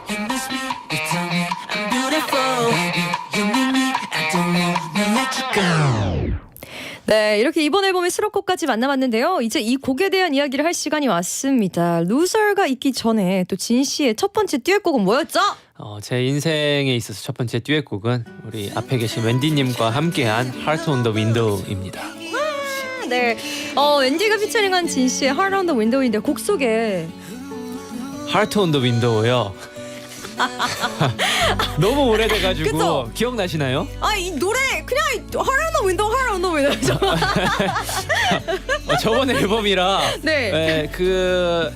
You miss me, you tell me I'm beautiful. Baby, you need me, I don't know, now let you go. 네, 이렇게 이번 앨범의 수록곡까지 만나봤는데요. 이제 이 곡에 대한 이야기를 할 시간이 왔습니다. 루저가 있기 전에 또 진 씨의 첫 번째 듀엣곡은 뭐였죠? 제 인생에 있어서 첫 번째 듀엣곡은 우리 앞에 계신 웬디님과 함께한 Heart on the Window입니다. 네, 웬디가 피처링한 진 씨의 Heart on the Window인데 곡 소개. Heart on the Window요. 너무 오래돼가지고 그쵸? 기억나시나요? 이 노래 그냥 Heart on the Window, Heart on the Window. 저번 앨범이라 네.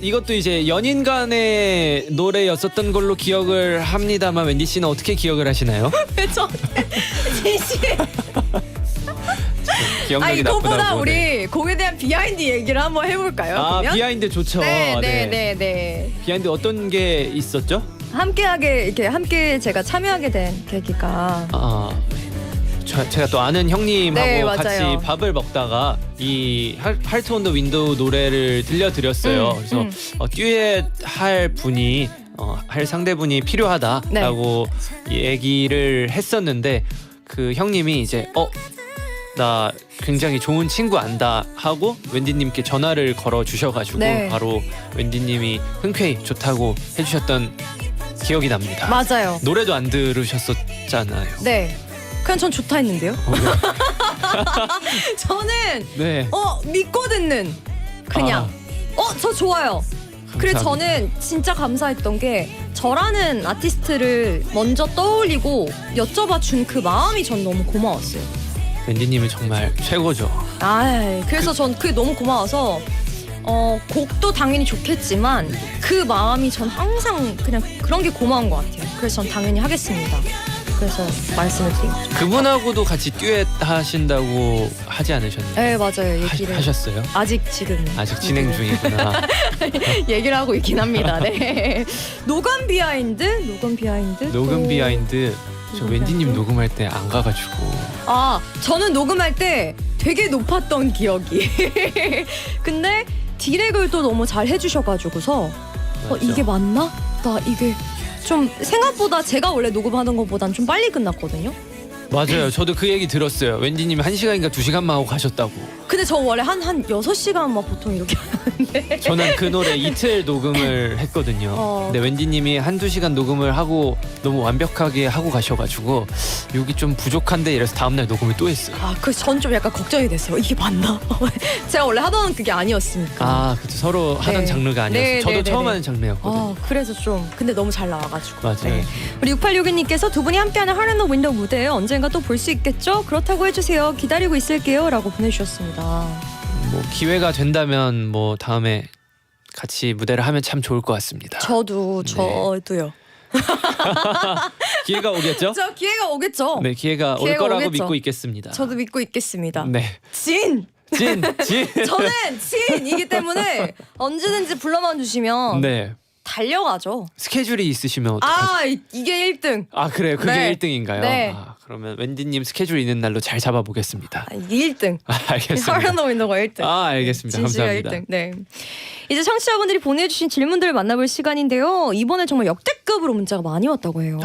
이것도 이제 연인 간의 노래였었던 걸로 기억을 합니다만 웬디 씨는 어떻게 기억을 하시나요? 진 씨. 기억력이 이거보다 나쁘다고. 우리 곡에 대한 비하인드 얘기를 한번 해볼까요? 그러면? 비하인드 좋죠. 네. 비하인드 어떤 게 있었죠? 함께 제가 참여하게 된 계기가 제가 또 아는 형님하고 네, 맞아요. 같이 밥을 먹다가 이 Heart on the Window 노래를 들려드렸어요. 그래서 듀엣 할 분이 할 상대분이 필요하다라고 얘기를 했었는데 그 형님이 이제 나 굉장히 좋은 친구 안다 하고 웬디님께 전화를 걸어 주셔가지고 바로 웬디님이 흔쾌히 좋다고 해주셨던 기억이 납니다. 맞아요. 노래도 안 들으셨었잖아요. 네. 그냥 전 좋다 했는데요. 저는 믿고 듣는 그냥 저 좋아요. 그리고 저는 진짜 감사했던 게 저라는 아티스트를 먼저 떠올리고 여쭤봐 준 그 마음이 전 너무 고마웠어요. 웬디님은 정말 최고죠. 그래서 전 그게 너무 고마워서 곡도 당연히 좋겠지만 그 마음이 전 항상 그냥 그런 게 고마운 것 같아요. 그래서 전 당연히 하겠습니다. 그래서 말씀을 드린 거죠. 그분하고도 같이 듀엣 하신다고 하지 않으셨나요? 네, 맞아요. 얘기를 하셨어요? 아직 지금 아직 진행 중이구나. 얘기를 하고 있긴 합니다. 네. 녹음 비하인드. 녹음 또- 비하인드. 저 녹음 wendy님 비하인드? 녹음할 때 안 가가지고. 아, 저는 녹음할 때 되게 높았던 기억이. 근데 디렉을 또 너무 잘 해주셔가지고서 맞죠? 이게 맞나? 나 이게 좀 생각보다 제가 원래 녹음하는 것보단 좀 빨리 끝났거든요. 맞아요. 저도 그 얘기 들었어요. 웬디님 1시간인가 2시간만 하고 가셨다고. 근데 저 원래 한 6시간 막 보통 이렇게 하는데 저는 그 노래 이틀 녹음을 했거든요. 근데 웬디님이 1-2시간 녹음을 하고 너무 완벽하게 하고 가셔가지고 여기 좀 부족한데 이래서 다음날 녹음을 또 했어요. 그래서 전 좀 약간 걱정이 됐어요. 이게 맞나? 제가 원래 하던 그게 아니었으니까. 아, 그쵸. 서로 하던 네. 장르가 아니었어요. 네, 저도 네, 처음 네, 하는 장르였거든요. 그래서 좀 근데 너무 잘 나와가지고. 맞아요. 네. 우리 6862님께서 두 분이 함께하는 하랜더 윈도우 무대 언젠가 또 볼 수 있겠죠? 그렇다고 해주세요. 기다리고 있을게요. 라고 보내주셨습니다. 뭐 기회가 된다면 뭐 다음에 같이 무대를 하면 참 좋을 것 같습니다. 저도요. 기회가 오겠죠? 저 기회가 오겠죠? 네, 기회가 올 기회가 거라고 오겠죠. 믿고 있겠습니다. 저도 믿고 있겠습니다. 네. 진! 진. 저는 진이기 때문에 언제든지 불러만 주시면 네. 달려가죠. 스케줄이 있으시면 어떡하지? 이게 1등. 아, 그래요. 그게 네. 1등인가요? 네. 그러면 웬디님 스케줄 있는 날로 잘 잡아보겠습니다. 이게 1등. 알겠습니다. 하랜더 윈도가 1등. 알겠습니다. 진실가 감사합니다. 1등. 네. 이제 청취자분들이 보내주신 질문들을 만나볼 시간인데요. 이번에 정말 역대급으로 문자가 많이 왔다고 해요.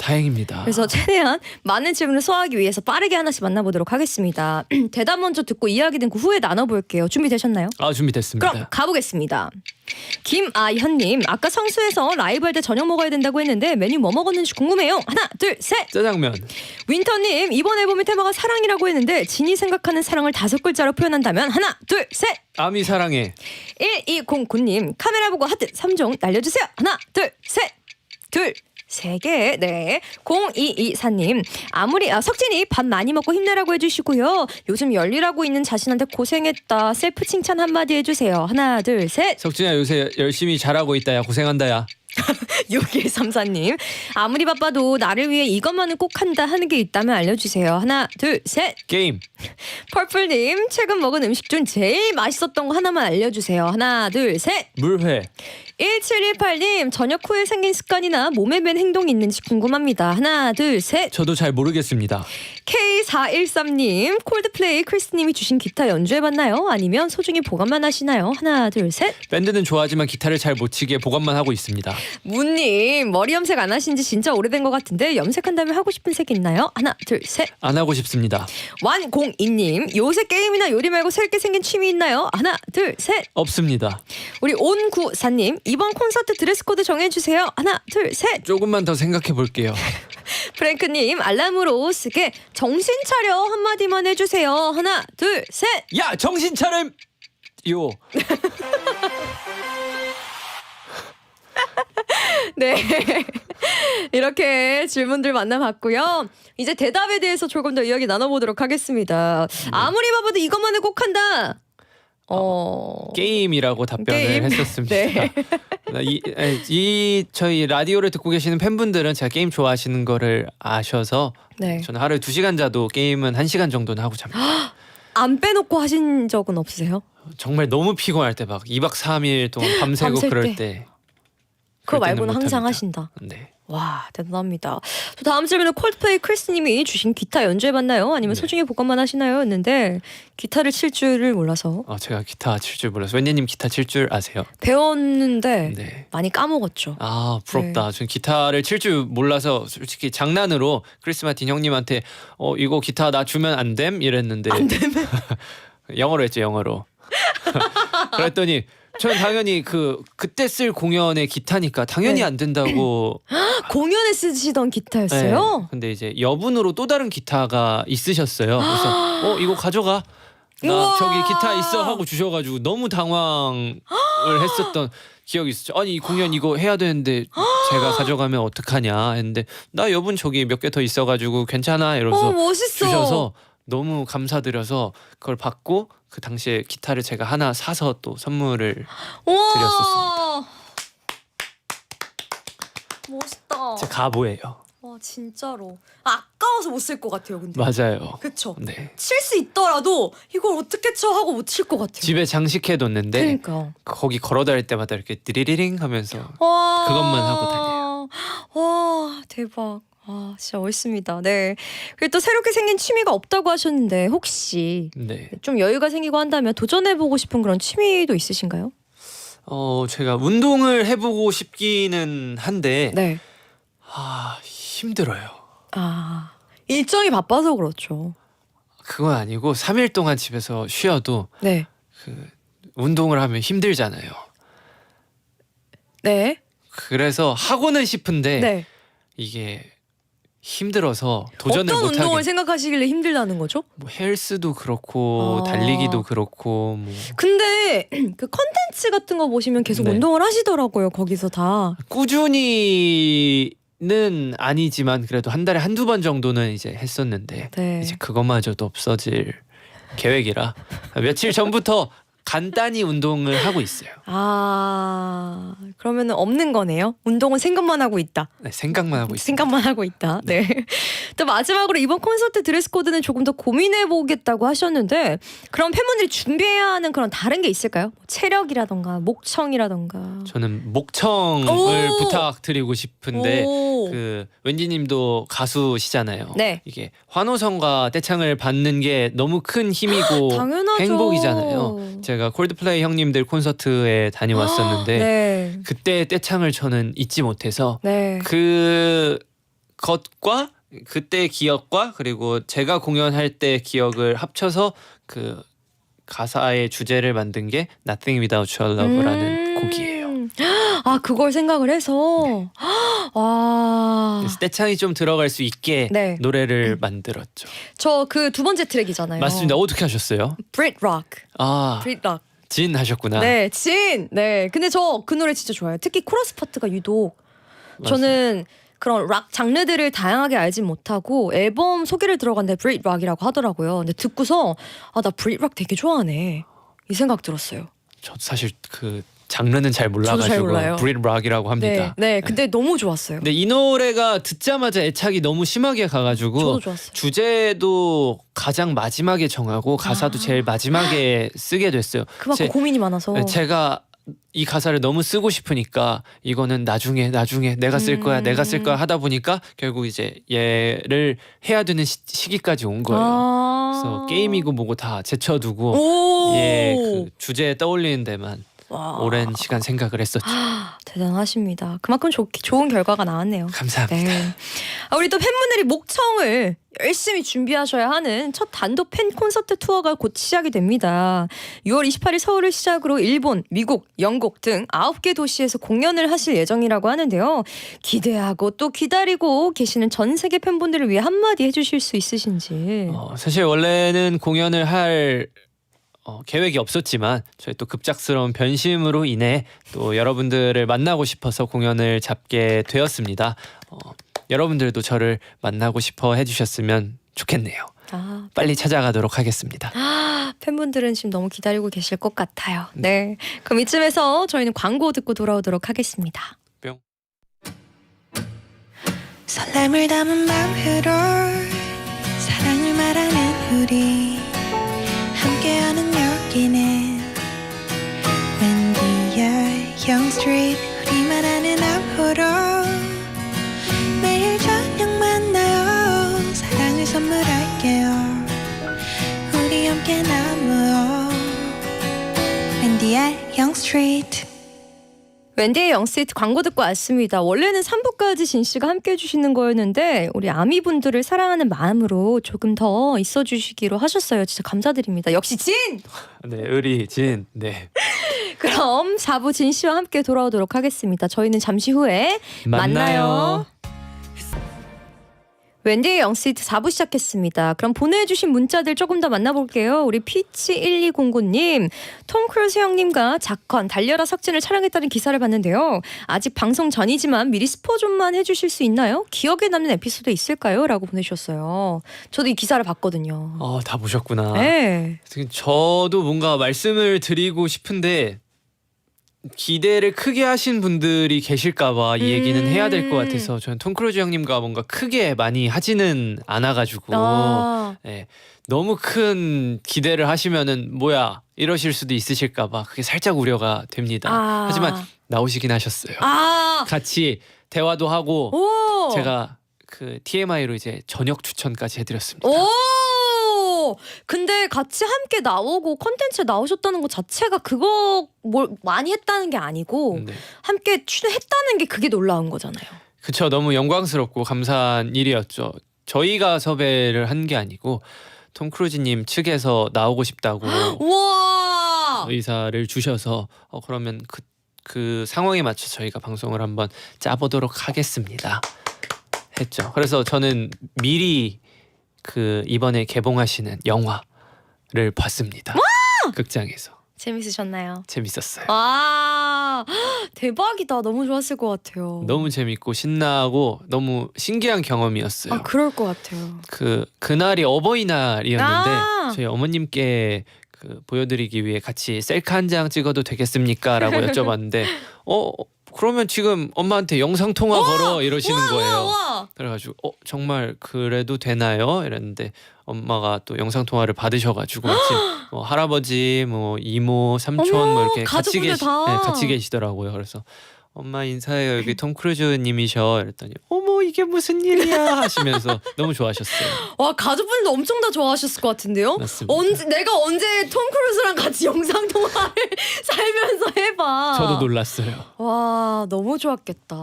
다행입니다. 그래서 최대한 많은 질문을 소화하기 위해서 빠르게 하나씩 만나보도록 하겠습니다. 대답 먼저 듣고 이야기 듣고 후에 나눠볼게요. 준비되셨나요? 준비됐습니다. 그럼 가보겠습니다. 김아현님, 아까 성수에서 라이브 할 때 저녁 먹어야 된다고 했는데 메뉴 뭐 먹었는지 궁금해요. 하나, 둘, 셋. 짜장면. 윈터님, 이번 앨범의 테마가 사랑이라고 했는데 진이 생각하는 사랑을 5글자로 표현한다면 하나, 둘, 셋. 아미 사랑해. 1209님, 카메라 보고 하트 3종 날려주세요. 하나, 둘, 셋. 둘. 3개. 네. 0224님, 석진이 밥 많이 먹고 힘내라고 해주시고요. 요즘 열일하고 있는 자신한테 고생했다. 셀프 칭찬 한마디 해주세요. 하나, 둘, 셋. 석진아 요새 열심히 잘하고 있다. 야 고생한다. 야. 6134님, 아무리 바빠도 나를 위해 이것만은 꼭 한다 하는 게 있다면 알려주세요. 하나, 둘, 셋. 게임. 펄플님, 최근 먹은 음식 중 제일 맛있었던 거 하나만 알려주세요. 하나, 둘, 셋. 물회. 1718님, 저녁 후에 생긴 습관이나 몸에 밴 행동이 있는지 궁금합니다. 하나, 둘, 셋. 저도 잘 모르겠습니다. K413님, 콜드플레이 크리스님이 주신 기타 연주해봤나요? 아니면 소중히 보관만 하시나요? 하나, 둘, 셋. 밴드는 좋아하지만 기타를 잘 못 치게 보관만 하고 있습니다. 문님, 머리 염색 안 하신 지 진짜 오래된 것 같은데 염색한다면 하고 싶은 색 있나요? 하나, 둘, 셋. 안 하고 싶습니다. 완공이님, 요새 게임이나 요리 말고 새롭게 생긴 취미 있나요? 하나, 둘, 셋. 없습니다. 우리 온구사님, 이번 콘서트 드레스 코드 정해주세요. 하나, 둘, 셋. 조금만 더 생각해 볼게요. 프랭크님, 알람으로 쓰게 정신 차려 한마디만 해주세요. 하나, 둘, 셋. 야 정신 차림. 요. 네. 이렇게 질문들 만나봤고요. 이제 대답에 대해서 조금 더 이야기 나눠보도록 하겠습니다. 아무리 바빠도 이것만은 꼭 한다. 게임이라고 답변을 게임? 했었습니다. 네. 저희 라디오를 듣고 계시는 팬분들은 제가 게임 좋아하시는 거를 아셔서 네. 저는 하루에 2시간 자도 게임은 1시간 정도는 하고 잡니다. 안 빼놓고 하신 적은 없으세요? 정말 너무 피곤할 때 막 2박 3일 동안 밤새고 밤샐 그럴 때. 때 그거 그럴 때는 말고는 항상 못합니다. 하신다. 네. 와, 대단합니다. 또 다음 질문은 콜드플레이 크리스님이 주신 기타 연주해봤나요? 아니면 네. 소중히 보관만 하시나요? 했는데 기타를 칠 줄을 몰라서 제가 기타 칠 줄 몰라서. 웬디님 기타 칠 줄 아세요? 배웠는데 네. 많이 까먹었죠. 부럽다. 전 기타를 칠 줄 몰라서 솔직히 장난으로 크리스 마틴 형님한테 이거 기타 나 주면 안 됨? 이랬는데 안 되면 영어로 했죠. 영어로. 그랬더니 저는 당연히 그때 쓸 공연의 기타니까 당연히 네. 안 된다고. 공연에 쓰시던 기타였어요? 네. 근데 이제 여분으로 또 다른 기타가 있으셨어요. 그래서 이거 가져가. 나 우와. 저기 기타 있어 하고 주셔가지고 너무 당황을 했었던 기억이 있었죠. 아니 이 공연 이거 해야 되는데 제가 가져가면 어떡하냐 했는데 나 여분 저기 몇 개 더 있어가지고 괜찮아 이러면서 멋있어. 주셔서 너무 감사드려서 그걸 받고 그 당시에 기타를 제가 하나 사서 또 선물을 우와. 드렸었습니다. 멋있다. 제 가보예요. 와 진짜로. 아까워서 못 쓸 것 같아요. 근데. 맞아요. 그쵸. 네. 칠 수 있더라도 이걸 어떻게 쳐 하고 못 칠 것 같아요. 집에 장식해뒀는데 그러니까. 거기 걸어다닐 때마다 이렇게 드리리링 하면서 와. 그것만 하고 다녀요. 와 대박. 아 진짜 멋있습니다. 네. 그리고 또 새롭게 생긴 취미가 없다고 하셨는데 혹시 네. 좀 여유가 생기고 한다면 도전해보고 싶은 그런 취미도 있으신가요? 제가 운동을 해보고 싶기는 한데 네. 힘들어요. 아 일정이 바빠서 그렇죠. 그건 아니고 3일 동안 집에서 쉬어도 네. 그 운동을 하면 힘들잖아요. 네. 그래서 하고는 싶은데 네. 이게 힘들어서 도전을 어떤 운동을 못하게. 생각하시길래 힘들다는 거죠? 뭐 헬스도 그렇고 아. 달리기도 그렇고 뭐 근데 그 컨텐츠 같은 거 보시면 계속 네. 운동을 하시더라고요. 거기서 다. 꾸준히는 아니지만 그래도 한 달에 한두 번 정도는 이제 했었는데 네. 이제 그것마저도 없어질 계획이라 며칠 전부터 간단히 운동을 하고 있어요. 아 그러면은 없는 거네요. 운동은 생각만 하고 있다. 네, 생각만 하고 있습니다. 생각만 하고 있다. 네. 또 마지막으로 이번 콘서트 드레스 코드는 조금 더 고민해 보겠다고 하셨는데 그럼 팬분들이 준비해야 하는 그런 다른 게 있을까요? 뭐 체력이라던가 목청이라던가. 저는 목청을 오! 부탁드리고 싶은데 오. 그 wendy님도 가수시잖아요. 네. 이게 환호성과 떼창을 받는 게 너무 큰 힘이고 당연하죠. 행복이잖아요. 제가 콜드플레이 형님들 콘서트에 다녀왔었는데 네. 그때 떼창을 저는 잊지 못해서 네. 그 것과 그때 기억과 그리고 제가 공연할 때 기억을 합쳐서 그 가사의 주제를 만든 게 Nothing Without Your Love라는 곡이에요. 아 그걸 생각을 해서 와. 그래서 떼창이 좀 들어갈 수 있게 네. 노래를 만들었죠. 저 그 두 번째 트랙이잖아요. 맞습니다. 어떻게 하셨어요? Brit Rock. 아, Brit Rock. 진 하셨구나. 네, 진. 네. 근데 저 그 노래 진짜 좋아해요. 특히 코러스 파트가 유독 저는 그런 락 장르들을 다양하게 알진 못하고 앨범 소개를 들어갔는데 브릿 락이라고 하더라고요. 근데 듣고서 나 브릿 락 되게 좋아하네. 이 생각 들었어요. 저 사실 그 장르는 잘 저도 잘 몰라가지고 몰라요. 브릿 락이라고 합니다. 네. 근데 너무 좋았어요. 근데 이 노래가 듣자마자 애착이 너무 심하게 가가지고 저도 좋았어요. 주제도 가장 마지막에 정하고 가사도 제일 마지막에 쓰게 됐어요. 그만큼 고민이 많아서. 제가 이 가사를 너무 쓰고 싶으니까 이거는 나중에 내가 쓸 거야 내가 쓸 거야 하다 보니까 결국 이제 얘를 해야 되는 시기까지 온 거예요. 그래서 게임이고 뭐고 다 제쳐두고 오. 그 주제에 떠올리는 데만 와. 오랜 시간 생각을 했었죠. 대단하십니다. 그만큼 좋은 결과가 나왔네요. 감사합니다. 네. 우리 또 팬분들이 목청을 열심히 준비하셔야 하는 첫 단독 팬 콘서트 투어가 곧 시작이 됩니다. 6월 28일 서울을 시작으로 일본, 미국, 영국 등 9개 도시에서 공연을 하실 예정이라고 하는데요. 기대하고 또 기다리고 계시는 전 세계 팬분들을 위해 한마디 해주실 수 있으신지. 사실 원래는 공연을 할 계획이 없었지만 저희 또 급작스러운 변심으로 인해 또 여러분들을 만나고 싶어서 공연을 잡게 되었습니다. 여러분들도 저를 만나고 싶어 해주셨으면 좋겠네요. 빨리 찾아가도록 하겠습니다. 팬분들은 지금 너무 기다리고 계실 것 같아요. 네. 그럼 이쯤에서 저희는 광고 듣고 돌아오도록 하겠습니다. 뿅. 설렘을 담은 마음으로 사랑을 말하는 우리 함께하는 여기는 웬디의 영스트리트 우리만 아는 앞으로 매일 저녁 만나요 사랑을 선물할게요 우리 함께 나누어 웬디의 영스트리트 웬디의 영스트리트 광고 듣고 왔습니다. 원래는 3부까지 진 씨가 함께 해주시는 거였는데 우리 아미분들을 사랑하는 마음으로 조금 더 있어주시기로 하셨어요. 진짜 감사드립니다. 역시 진! 네, 의리 진. 네. 그럼 4부 진 씨와 함께 돌아오도록 하겠습니다. 저희는 잠시 후에 만나요. 웬디의 영시트 4부 시작했습니다. 그럼 보내주신 문자들 조금 더 만나볼게요. 우리 피치1209님, 톰 크루즈 형님과 작건 달려라 석진을 촬영했다는 기사를 봤는데요. 아직 방송 전이지만 미리 스포 좀만 해주실 수 있나요? 기억에 남는 에피소드 있을까요? 라고 보내주셨어요. 저도 이 기사를 봤거든요. 다 보셨구나. 네. 저도 뭔가 말씀을 드리고 싶은데 기대를 크게 하신 분들이 계실까봐 이 얘기는 해야 될 것 같아서 저는 톰 크루즈 형님과 뭔가 크게 많이 하지는 않아가지고 예, 너무 큰 기대를 하시면은 뭐야 이러실 수도 있으실까봐 그게 살짝 우려가 됩니다. 하지만 나오시긴 하셨어요. 같이 대화도 하고 오! 제가 그 TMI로 이제 저녁 추천까지 해드렸습니다. 오! 근데 같이 함께 나오고 컨텐츠에 나오셨다는 것 자체가 그거 뭘 많이 했다는 게 아니고 네. 함께 출연했다는 게 그게 놀라운 거잖아요. 그쵸, 너무 영광스럽고 감사한 일이었죠. 저희가 섭외를 한 게 아니고 톰 크루즈님 측에서 나오고 싶다고 우와! 의사를 주셔서 그러면 그 상황에 맞춰 저희가 방송을 한번 짜보도록 하겠습니다 했죠. 그래서 저는 미리 그 이번에 개봉하시는 영화를 봤습니다. 극장에서. 재밌으셨나요? 재밌었어요. 와, 대박이다. 너무 좋았을 것 같아요. 너무 재밌고 신나고 너무 신기한 경험이었어요. 그럴 것 같아요. 그날이 어버이날이었는데 아! 저희 어머님께 보여드리기 위해 같이 셀카 한 장 찍어도 되겠습니까? 라고 여쭤봤는데 그러면 지금 엄마한테 영상 통화 걸어 이러시는 거예요. 와. 그래가지고 정말 그래도 되나요? 이랬는데 엄마가 또 영상 통화를 받으셔가지고 마침 할아버지, 이모, 삼촌 어머, 이렇게 가족분들 다. 같이 계시더라고요. 그래서 엄마 인사해요. 여기 톰 크루즈님이셔. 이랬더니 어머 이게 무슨 일이야 하시면서 너무 좋아하셨어요. 와, 가족분들도 엄청 다 좋아하셨을 것 같은데요? 맞습니다. 내가 언제 톰 크루즈랑 같이 영상 통화를 살면서 해봐. 저도 놀랐어요. 와, 너무 좋았겠다.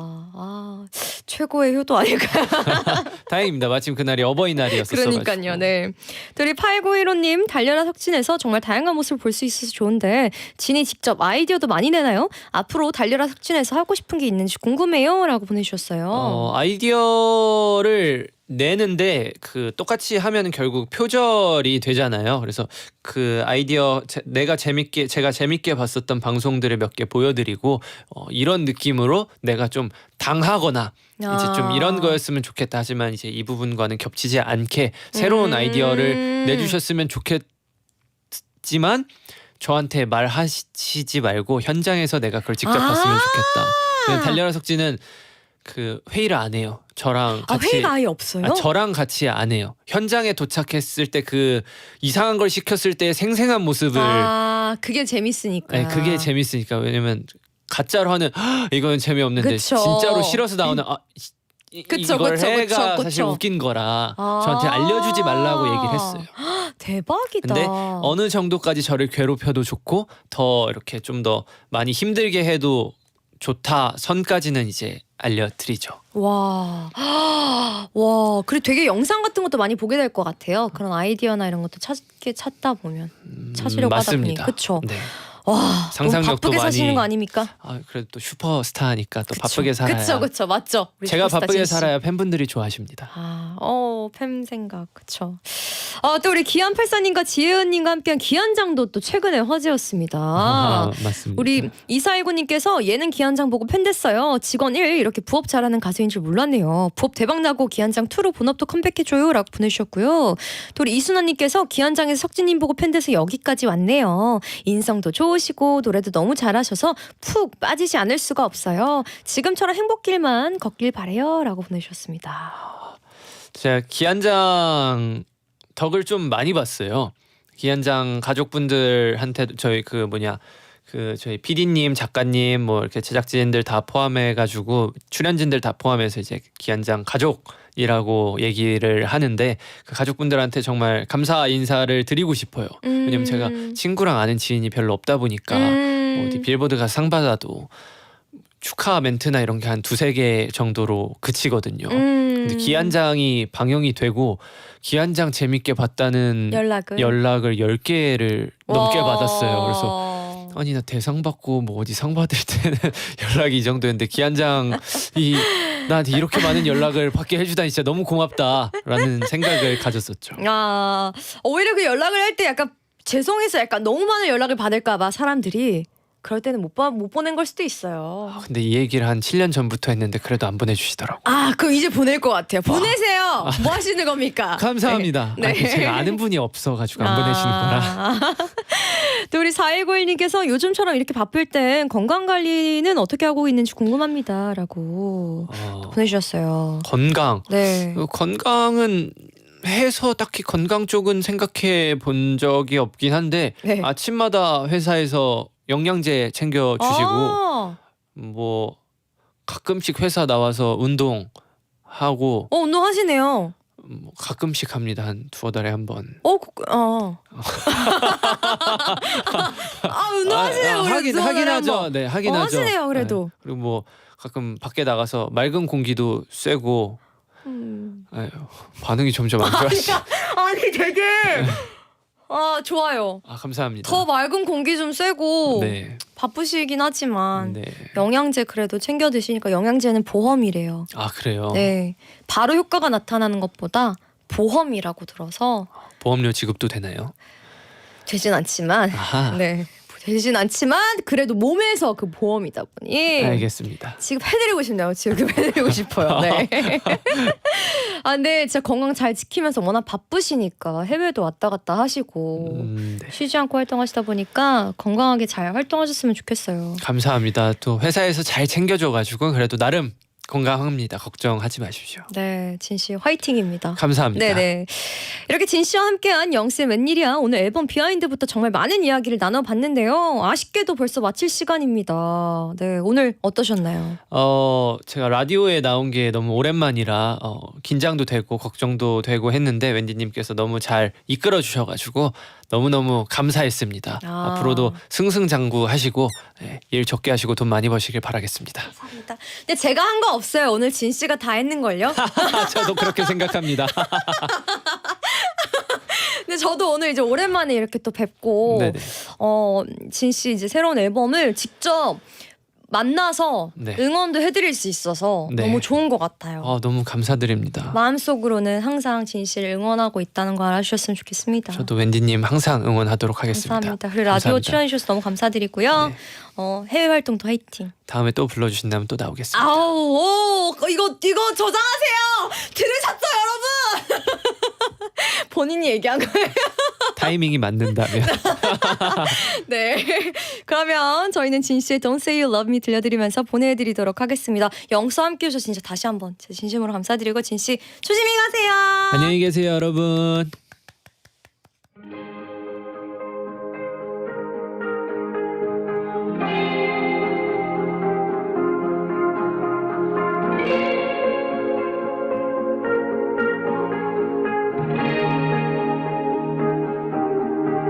최고의 효도 아닐까요? 다행입니다. 마침 그날이 어버이날이었어요. 그러니까요. 네. 또 우리 8915님, 달려라 석진에서 정말 다양한 모습을 볼 수 있어서 좋은데 진이 직접 아이디어도 많이 내나요? 앞으로 달려라 석진에서 하고 싶은 게 있는지 궁금해요. 라고 보내주셨어요. 아이디어를 내는데 똑같이 하면 결국 표절이 되잖아요. 그래서 그 아이디어 제가 재밌게 봤었던 방송들을 몇 개 보여드리고 이런 느낌으로 내가 좀 당하거나 이제 좀 이런 거였으면 좋겠다. 하지만 이제 이 부분과는 겹치지 않게 새로운 아이디어를 내주셨으면 좋겠지만 저한테 말하시지 말고 현장에서 내가 그걸 직접 봤으면 좋겠다. 왜냐면 달려라 석진은 회의를 안 해요. 저랑 같이 회의가 아예 없어요? 저랑 같이 안 해요. 현장에 도착했을 때 이상한 걸 시켰을 때 생생한 모습을 그게 재밌으니까. 네, 그게 재밌으니까. 왜냐면 가짜로 하는 이거는 재미없는데 그쵸. 진짜로 싫어서 나오는 그쵸, 이걸 그쵸, 해가 그쵸, 사실 그쵸. 웃긴 거라 저한테 알려주지 말라고 얘기를 했어요. 대박이다. 근데 어느 정도까지 저를 괴롭혀도 좋고 더 이렇게 좀 더 많이 힘들게 해도 좋다 선까지는 이제 알려드리죠. 와, 그리고 되게 영상 같은 것도 많이 보게 될 것 같아요. 그런 아이디어나 이런 것도 찾다 보면 찾으려고 하다 보니, 맞습니다. 그렇죠. 네. 와, 상상력도 너무 바쁘게 사시는 많이- 거 아닙니까? 그래도 또 슈퍼스타니까 또 바쁘게 살아야. 그쵸, 맞죠. 우리 제가 슈퍼스타 바쁘게 진씨. 살아야 팬분들이 좋아하십니다. 팬 생각, 그쵸. 또 우리 기안84님과 지혜은님과 함께한 기안장도 또 최근에 화제였습니다. 맞습니다. 우리 2419님께서 예능 기안장 보고 팬 됐어요. 직원 1 이렇게 부업 잘하는 가수인 줄 몰랐네요. 부업 대박나고 기안장 2로 본업도 컴백해줘요 라고 보내주셨고요. 또 우리 이순아님께서 기안장에서 석진님 보고 팬 돼서 여기까지 왔네요. 인성도 좋으시고 노래도 너무 잘하셔서 푹 빠지지 않을 수가 없어요. 지금처럼 행복길만 걷길 바래요 라고 보내주셨습니다. 제가 기안장 덕을 좀 많이 봤어요. 기안장 가족분들한테도 저희 저희 PD님, 작가님 뭐 이렇게 제작진들 다 포함해가지고 출연진들 다 포함해서 이제 기안장 가족이라고 얘기를 하는데 그 가족분들한테 정말 감사 인사를 드리고 싶어요. 왜냐면 제가 친구랑 아는 지인이 별로 없다 보니까 어디 빌보드 가서 상 받아도 축하 멘트나 이런 게 한 2-3개 정도로 그치거든요. 근데 기안장이 방영이 되고 기안장 재밌게 봤다는 연락을 10개를 넘게 받았어요. 그래서 아니 나 대상 받고 뭐 어디 상 받을 때는 연락이 이 정도였는데 기안장이 나한테 이렇게 많은 연락을 받게 해주다니 진짜 너무 고맙다라는 생각을 가졌었죠. 아, 오히려 그 연락을 할 때 약간 죄송해서 약간 너무 많은 연락을 받을까봐 사람들이 그럴 때는 못 보낸 걸 수도 있어요. 근데 이 얘기를 한 7년 전부터 했는데 그래도 안 보내주시더라고. 아, 그럼 이제 보낼 것 같아요. 보내세요. 뭐 하시는 겁니까? 감사합니다. 네. 아니, 제가 아는 분이 없어가지고 안 보내시는 거라. 또 우리 4191님께서 요즘처럼 이렇게 바쁠 땐 건강관리는 어떻게 하고 있는지 궁금합니다. 라고 보내주셨어요. 건강. 네. 건강은 해서 딱히 건강 쪽은 생각해 본 적이 없긴 한데 네. 아침마다 회사에서 영양제 챙겨 주시고 아, 뭐 가끔씩 회사 나와서 운동하고 운동하시네요. 뭐 가끔씩 합니다. 한 2달에 한 번. 운동하시네요. 하긴 하죠. 네, 하긴 하죠. 하시네요, 그래도. 네. 그리고 뭐 가끔 밖에 나가서 맑은 공기도 쐬고 아유, 반응이 점점 안 좋아지. 아니 되게 좋아요. 감사합니다. 더 맑은 공기 좀 쐬고 네. 바쁘시긴 하지만 네. 영양제 그래도 챙겨 드시니까 영양제는 보험이래요. 그래요. 네, 바로 효과가 나타나는 것보다 보험이라고 들어서 보험료 지급도 되나요? 되진 않지만 아하. 네, 되진 않지만 그래도 몸에서 그 보험이다 보니 알겠습니다. 지급해드리고 싶네요. 지급해드리고 싶어요. 네. 근데 진짜 건강 잘 지키면서 워낙 바쁘시니까 해외도 왔다 갔다 하시고 네. 쉬지 않고 활동하시다 보니까 건강하게 잘 활동하셨으면 좋겠어요. 감사합니다. 또 회사에서 잘 챙겨줘가지고 그래도 나름 건강합니다. 걱정하지 마십시오. 네, 진 씨 화이팅입니다. 감사합니다. 네네. 이렇게 진 씨와 함께한 영쌤 웬일이야. 오늘 앨범 비하인드부터 정말 많은 이야기를 나눠봤는데요. 아쉽게도 벌써 마칠 시간입니다. 네, 오늘 어떠셨나요? 제가 라디오에 나온 게 너무 오랜만이라 긴장도 되고 걱정도 되고 했는데 웬디님께서 너무 잘 이끌어 주셔가지고 너무너무 감사했습니다. 앞으로도 승승장구하시고 일 적게 하시고 돈 많이 버시길 바라겠습니다. 감사합니다. 근데 제가 한 거 없어요. 오늘 진 씨가 다 했는걸요? 저도 그렇게 생각합니다. 근데 저도 오늘 이제 오랜만에 이렇게 또 뵙고 네네. 진 씨 이제 새로운 앨범을 직접 만나서 네. 응원도 해드릴 수 있어서 네. 너무 좋은 것 같아요. 너무 감사드립니다. 마음속으로는 항상 진 씨를 응원하고 있다는 거 알아주셨으면 좋겠습니다. 저도 wendy님 항상 응원하도록 하겠습니다. 감사합니다. 그리고 라디오 감사합니다. 출연해주셔서 너무 감사드리고요. 네. 해외 활동도 화이팅. 다음에 또 불러주신다면 또 나오겠습니다. 이거 저장하세요. 들으셨죠, 여러분? 본인이 얘기한 거예요. 타이밍이 맞는다면. 네. 그러면 저희는 진 씨의 Don't Say You Love Me 들려드리면서 보내드리도록 하겠습니다. 영수 함께 해주셔서 진짜 다시 한번 제 진심으로 감사드리고 진 씨 조심히 가세요. 안녕히 계세요, 여러분.